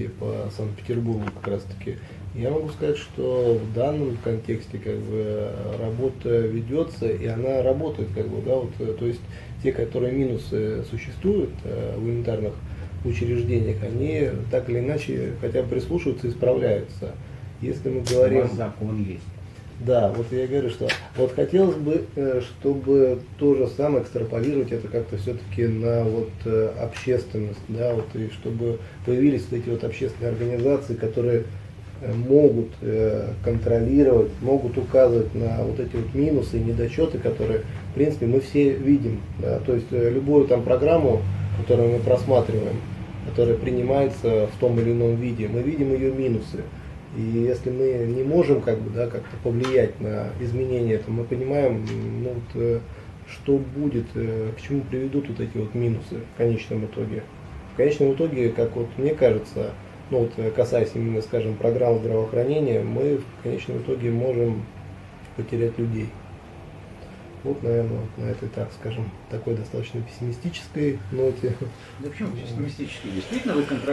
по Санкт-Петербургу как раз таки, я могу сказать, что в данном контексте как бы работа ведется, и она работает как бы, да, вот, то есть те, которые минусы существуют в элементарных учреждениях, они так или иначе хотя бы прислушиваются и справляются. Если мы У говорим... вас закон есть. Да, вот я говорю, что вот хотелось бы, чтобы то же самое экстраполировать это как-то все-таки на вот общественность, да, вот и чтобы появились вот эти вот общественные организации, которые могут контролировать, могут указывать на вот эти вот минусы и недочеты, которые, в принципе, мы все видим, да, то есть любую там программу, которую мы просматриваем, которая принимается в том или ином виде, мы видим ее минусы. И если мы не можем как бы, да, как-то повлиять на изменения, то мы понимаем, ну, вот, что будет, к чему приведут вот эти вот минусы в конечном итоге. В конечном итоге, как вот мне кажется, ну вот касаясь именно, скажем, программ здравоохранения, мы в конечном итоге можем потерять людей. Вот, наверное, вот на этой, так скажем, такой достаточно пессимистической ноте. Да почему пессимистически? Действительно, вы контролируете